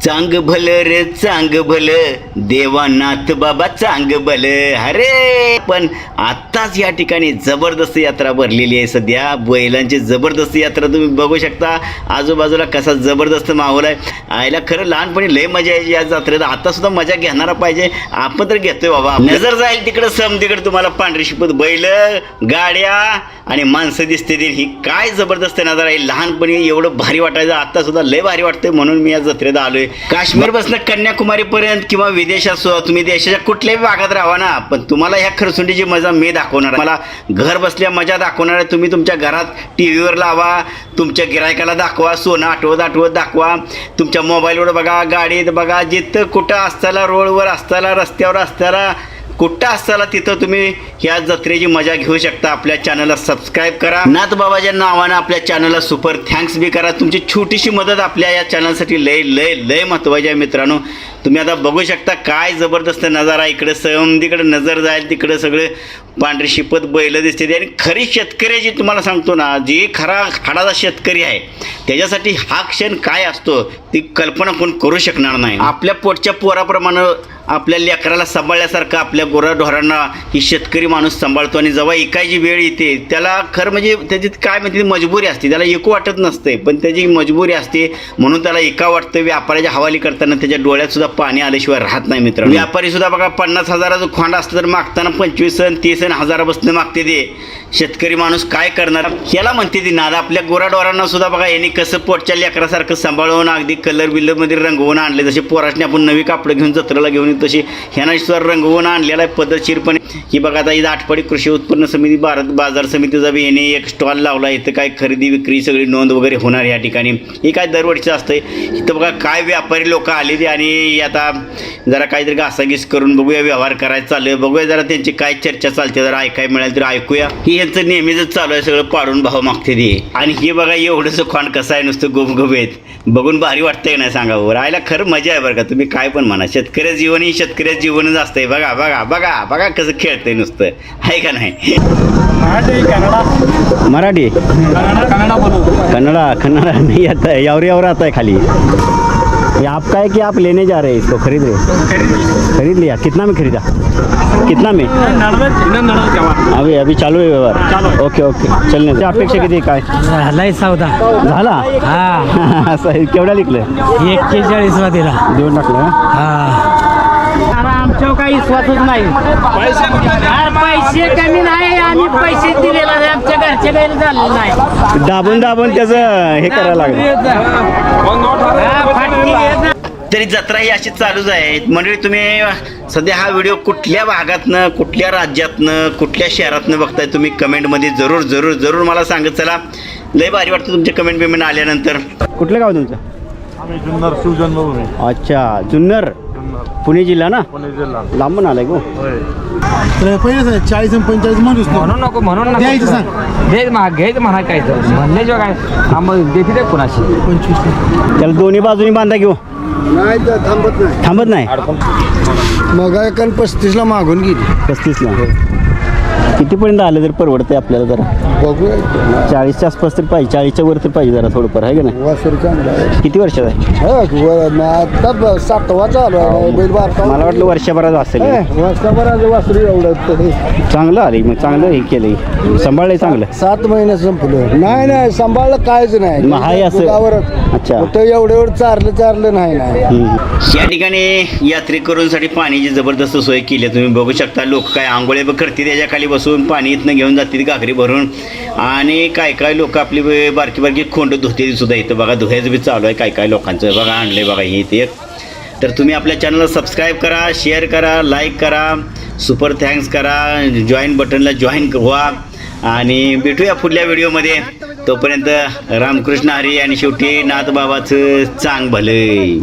चांग भलं रे चांग भलं देवानाथ बाबा चांग भलं. अरे पण आत्ताच या ठिकाणी जबरदस्त यात्रा भरलेली आहे. सध्या बैलांची जबरदस्त यात्रा तुम्ही बघू शकता. आजूबाजूला कसा जबरदस्त माहोल आहे. आयला खरं लहानपणी लय मजा यायची या जत्रेला. आता सुद्धा मजा घेणारा पाहिजे. आपण तर घेतोय बाबा. नजर जाईल तिकडं सम तिकडे तुम्हाला पांढरी शिपत बैल गाड्या आणि माणसं दिसते. ही काय जबरदस्त नजारा आहे. लहानपणी एवढं भारी वाटायचं, आता सुद्धा लय भारी वाटतंय. म्हणून मी या जत्रेत आलोय. काश्मीर पासून कन्याकुमारी पर्यंत किंवा विदेशात सुद्धा तुम्ही देशाच्या कुठल्याही भागात राहा ना, पण तुम्हाला ह्या खरसुंडीची मजा मी दाखवणार. मला घर बसल्या मजा दाखवणार आहे. तुम्ही तुमच्या घरात टीव्हीवर लावा, तुमच्या गिरायकाला दाखवा, सोनं आठवत दाखवा, तुमच्या मोबाईलवर बघा, गाडीत बघा, जिथं कुठं असताना, रोडवर असताना, रस्त्यावर असताना, कुठं असताना तिथं तुम्ही ह्या जत्रेची मजा घेऊ शकता. आपल्या चॅनलला सबस्क्राईब करा. नाथ बाबाच्या नावानं आपल्या चॅनलला सुपर थँक्स बी करा. तुमची छोटीशी मदत आपल्या या चॅनलसाठी लय लय लय महत्त्वाची आहे मित्रांनो. तुम्ही आता बघू शकता काय जबरदस्त नजारा. इकडे समधीकडे नजर जाईल तिकडे सगळे पांढरी शिपत बैल दिसते. आणि खरी शेतकऱ्याची तुम्हाला सांगतो ना, जी खरा हाडाचा शेतकरी आहे त्याच्यासाठी हा क्षण काय असतो ती कल्पना कोण करू शकणार नाही. आपल्या पोटच्या पोराप्रमाणे आपल्या लेकराला सांभाळल्यासारखं आपल्या गुराढोरांना ही शेतकरी माणूस सांभाळतो. आणि जेव्हा एकाची वेळ येते त्याला खरं म्हणजे त्याची काय म्हणते मजबुरी असते. त्याला एकू वाटत नसते पण त्याची मजबुरी असते म्हणून त्याला एका वाटतं. व्यापाराच्या हवाली करताना त्याच्या डोळ्यात सुद्धा पाणी आल्याशिवाय राहत नाही मित्रांनो. व्यापारी सुद्धा बघा 50,000चं खोंड असतं तर मागताना 25 आणि 30 आणि 1000 बसणं मागते. ते शेतकरी माणूस काय करणार याला म्हणते ती नाद. आपल्या गोराडोरांना सुद्धा बघा यांनी कसं पोटच्या लेकरासारखं सांभाळून अगदी कलर बिल्लरमध्ये रंगवून आणले. जसे पोराशने आपण नवी कापडं घेऊन जत्रेला घेऊन तशी ह्यांना सुद्धा रंगवून आणलेला आहे पद्धतशीरपणे. ही बघा आता इथं आटपाडी कृषी उत्पन्न समिती भारत बाजार समितीचा बी याने एक स्टॉल लावला. इथं काय खरेदी विक्री सगळी नोंद वगैरे होणार या ठिकाणी. हे काय दरवर्षीचं असतंय. इथं बघा काय व्यापारी लोक आले ते आणि आता जरा काहीतरी घासाघीस करून बघूया, व्यवहार करायचं चालू बघूया, जरा त्यांची काय चर्चा चालते जरा ऐकाय मिळेल तर ऐकूया. ही यांचं नेहमीच चालू आहे, सगळं पाडून भाव मागते ते. आणि हे बघा एवढंसं खोंड कसं आहे, नुसतं गोबगोबेत बघून भारी वाटतंय नाही सांगा. राहायला खरं मजा आहे बरं का. तुम्ही काय पण म्हणा, शेतकऱ्या जीवन ही शेतकऱ्या जीवनच असतंय. बघा बघा बघा बघा कसं खेळतंय नुसतं, आहे का नाही. मराठी कन्नड़ा कन्नड़ा नहीं आता है. यावर आता है खाली. ये आपका है कि आप लेने जा रहे हैं इसको? खरीद रहे? खरीद लिया. कितना में खरीदा? कितना में? अभी चालू आहे व्यवहार. ओके ओके चलने. अपेक्षा किती काय झालाय सौदा झाला? हा असं केवढ्या लिखलं? 41 दिला देऊन टाकलं. हा. आमच्यावर काही विश्वासच नाही. पैसे कमी नाही. आम्ही पैसे दिलेला नाही. आमच्या घरचे काही झालेलं नाही. दाबून त्याचं हे करायला लागलं. तरी जत्रा ही अशी चालूच आहे मंडळी. तुम्ही सध्या हा व्हिडिओ कुठल्या भागातनं, कुठल्या राज्यातनं, कुठल्या शहरातनं बघताय तुम्ही कमेंटमध्ये जरूर जरूर जरूर मला सांगत चला. लय भारी वाटतं तुमचे कमेंट पेमेंट आल्यानंतर. कुठलं गाव तुमचं? जुन्नर शिवजन्मभूमी. अच्छा जुन्नर पुणे जिल्हा ना. पुणे जिल्हा लांबून आलाय गो. पहिले 40 आणि 45 माणूस म्हणून नको म्हणून द्यायचं सांग. घ्यायचं म्हणा काय तर म्हणले जो काय आम्हाला देते कुणाशी 25 त्याला दोन्ही बाजूनी बांधा घेऊ. नाही थांबत नाही. मग एकान 35ला मागून गेली. 35ला कितीपर्यंत आलं तर परवडतंय आपल्याला जरा? बघूया 40च्या आसपास तर पाहिजे. 40च्या वर तर पाहिजे जरा थोडंफार, आहे का नाही? वासर चांगला आहे. किती वर्षाचा आहे? आता 7वा चालू आहे. बैल बारका. मला वाटलं वर्षभरात असेल. वर्षभराचं वासरू एवढं चांगलं आले मग, चांगलं हे केलंय, सांभाळलंय चांगलं. 7 महिने संपलं. नाही सांभाळलं कायच नाही. मग हाय असं. अच्छा एवढं चारलं नाही. या ठिकाणी यात्रेकरूंसाठी पाण्याची जबरदस्त सोय केली. तुम्ही बघू शकता लोक काय आंघोळे करते त्याच्या खाली बसून पाणी इथनं घेऊन जाते घागरी भरून. आणि काय लोक आपली बारकी बारकी खोंड धुते सुद्धा इथं बघा. धुयाचं बी चालू आहे काय लोकांचं बघा. आणलंय बघा हे इथे. तर तुम्ही आपल्या चॅनलला सबस्क्राईब करा, शेअर करा, लाईक करा, सुपर थँक्स करा, जॉईन बटनला जॉईन व्हा. आणि भेटूया पुढल्या व्हिडिओमध्ये. तोपर्यंत रामकृष्ण हरी आणि शेवटी नाथ बाबाचं चांग भलंय.